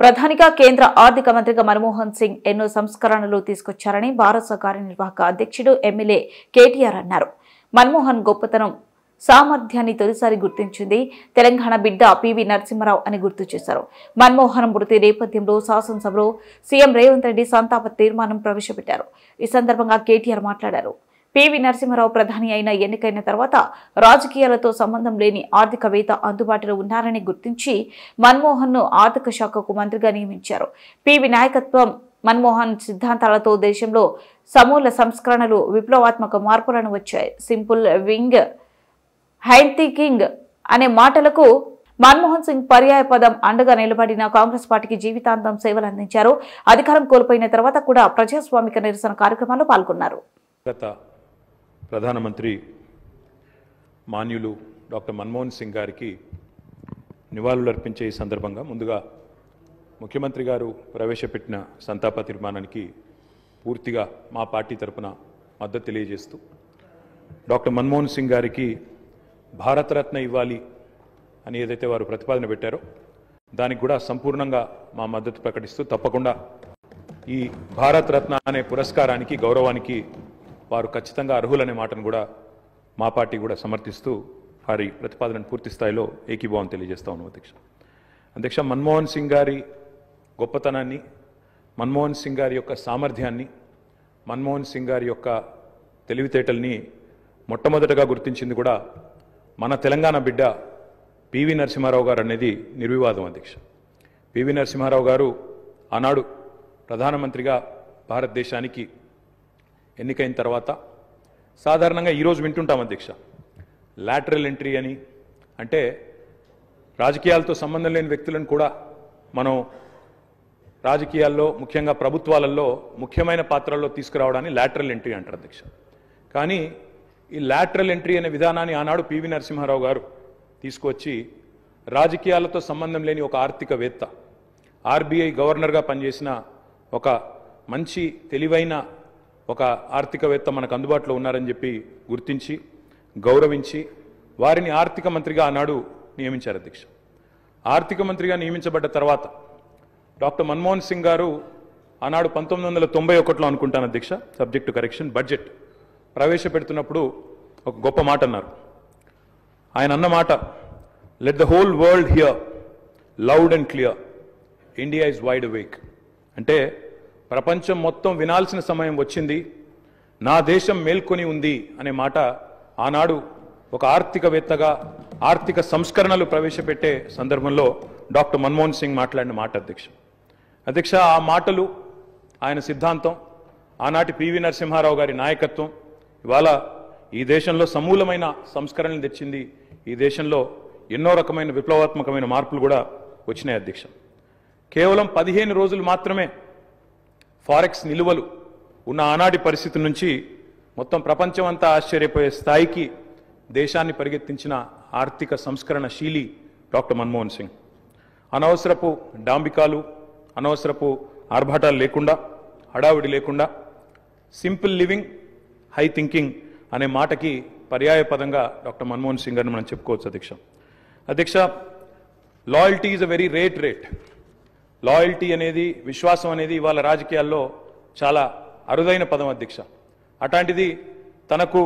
ప్రధానిగా కేంద్ర ఆర్థిక మంత్రిగా మన్మోహన్ సింగ్ ఎన్నో సంస్కరణలు తీసుకొచ్చారని భారత కార్యనిర్వాహక అధ్యక్షుడు ఎమ్మెల్యే కేటీఆర్ అన్నారు. మన్మోహన్ గొప్పతనం సామర్థ్యాన్ని తొలిసారి గుర్తించింది తెలంగాణ బిడ్డ పివి నరసింహారావు అని గుర్తు చేశారు. మన్మోహన్ మృతి నేపథ్యంలో శాసనసభలో సీఎం రేవంత్ రెడ్డి సంతాప తీర్మానం ప్రవేశపెట్టారు. ఈ సందర్భంగా కేటీఆర్ మాట్లాడారు. పివి నరసింహారావు ప్రధాని అయిన ఎన్నికైన తర్వాత రాజకీయాలతో సంబంధం లేని ఆర్థికవేత్త అందుబాటులో ఉన్నారని గుర్తించి మన్మోహన్ ను ఆర్థిక శాఖకు మంత్రిగా నియమించారు. పివి నాయకత్వం మన్మోహన్ సిద్ధాంతాలతో దేశంలో సమూల సంస్కరణలు విప్లవాత్మక మార్పులను వచ్చాయి. సింపుల్ వింగ్ హైథింకింగ్ అనే మాటలకు మన్మోహన్ సింగ్ పర్యాయ పదం. అండగా నిలబడిన కాంగ్రెస్ పార్టీకి జీవితాంతం సేవలు అందించారు. అధికారం కోల్పోయిన తర్వాత కూడా ప్రజాస్వామిక నిరసన కార్యక్రమాల్లో పాల్గొన్నారు. ప్రధానమంత్రి మాన్యులు డాక్టర్ మన్మోహన్ సింగ్ గారికి నివాళులర్పించే ఈ సందర్భంగా ముందుగా ముఖ్యమంత్రి గారు ప్రవేశపెట్టిన సంతాప తీర్మానానికి పూర్తిగా మా పార్టీ తరపున మద్దతు తెలియజేస్తూ డాక్టర్ మన్మోహన్ సింగ్ గారికి భారతరత్న ఇవ్వాలి అని ఏదైతే వారు ప్రతిపాదన పెట్టారో దానికి కూడా సంపూర్ణంగా మా మద్దతు ప్రకటిస్తూ తప్పకుండా ఈ భారతరత్న అనే పురస్కారానికి గౌరవానికి వారు ఖచ్చితంగా అర్హులనే మాటను కూడా మా పార్టీ కూడా సమర్థిస్తూ వారి ప్రతిపాదనను పూర్తి స్థాయిలో ఏకీభావం తెలియజేస్తా ఉన్నాం. అధ్యక్ష మన్మోహన్ సింగ్ గారి గొప్పతనాన్ని, మన్మోహన్ సింగ్ గారి యొక్క సామర్థ్యాన్ని, మన్మోహన్ సింగ్ గారి యొక్క తెలివితేటల్ని మొట్టమొదటగా గుర్తించింది కూడా మన తెలంగాణ బిడ్డ పివి నరసింహారావు గారు అనేది నిర్వివాదం. అధ్యక్ష పివి నరసింహారావు గారు ఆనాడు ప్రధానమంత్రిగా భారతదేశానికి ఎన్నికైన తర్వాత సాధారణంగా ఈరోజు వింటుంటాం అధ్యక్ష, లాటరల్ ఎంట్రీ అని, అంటే రాజకీయాలతో సంబంధం లేని వ్యక్తులను కూడా మనం రాజకీయాల్లో ముఖ్యంగా ప్రభుత్వాలలో ముఖ్యమైన పాత్రల్లో తీసుకురావడాన్ని లాటరల్ ఎంట్రీ అంటారు అధ్యక్ష. కానీ ఈ లాటరల్ ఎంట్రీ అనే విధానాన్ని ఆనాడు పివి నరసింహారావు గారు తీసుకొచ్చి రాజకీయాలతో సంబంధం లేని ఒక ఆర్థికవేత్త, ఆర్బీఐ గవర్నర్గా పనిచేసిన ఒక మంచి తెలివైన ఒక ఆర్థికవేత్త మనకు అందుబాటులో ఉన్నారని చెప్పి గుర్తించి గౌరవించి వారిని ఆర్థిక మంత్రిగా ఆనాడు నియమించారు అధ్యక్ష. ఆర్థిక మంత్రిగా నియమించబడ్డ తర్వాత డాక్టర్ మన్మోహన్ సింగ్ గారు ఆనాడు 1991లో అనుకుంటాను అధ్యక్ష, సబ్జెక్ట్ టు కరెక్షన్, బడ్జెట్ ప్రవేశపెడుతున్నప్పుడు ఒక గొప్ప మాట అన్నారు. ఆయన అన్న మాట, let the whole world here loud and clear, India is wide awake. అంటే ప్రపంచం మొత్తం వినాల్సిన సమయం వచ్చింది, నా దేశం మేల్కొని ఉంది అనే మాట ఆనాడు ఒక ఆర్థికవేత్తగా ఆర్థిక సంస్కరణలు ప్రవేశపెట్టే సందర్భంలో డాక్టర్ మన్మోహన్ సింగ్ మాట్లాడిన మాట అధ్యక్ష. ఆ మాటలు, ఆయన సిద్ధాంతం, ఆనాటి పివి నరసింహారావు గారి నాయకత్వం ఇవాళ ఈ దేశంలో సమూలమైన సంస్కరణలు తెచ్చింది. ఈ దేశంలో ఎన్నో రకమైన విప్లవాత్మకమైన మార్పులు కూడా వచ్చినాయి అధ్యక్ష. కేవలం 15 రోజులు మాత్రమే ఫారెక్స్ నిలువలు ఉన్న ఆనాటి పరిస్థితి నుంచి మొత్తం ప్రపంచం అంతా ఆశ్చర్యపోయే స్థాయికి దేశాన్ని పరిగెత్తించిన ఆర్థిక సంస్కరణ శీలి డాక్టర్ మన్మోహన్ సింగ్. అనవసరపు డాంబికాలు, అనవసరపు ఆర్భాటాలు లేకుండా, హడావిడి లేకుండా సింపుల్ లివింగ్ హై థింకింగ్ అనే మాటకి పర్యాయ పదంగా డాక్టర్ మన్మోహన్ సింగ్ గారిని మనం చెప్పుకోవచ్చు అధ్యక్ష. Loyalty is a very rate. Loyalty అనేది, విశ్వాసం అనేది ఇవాళ రాజకీయాల్లో చాలా అరుదైన పదం అధ్యక్ష. అట్లాంటిది తనకు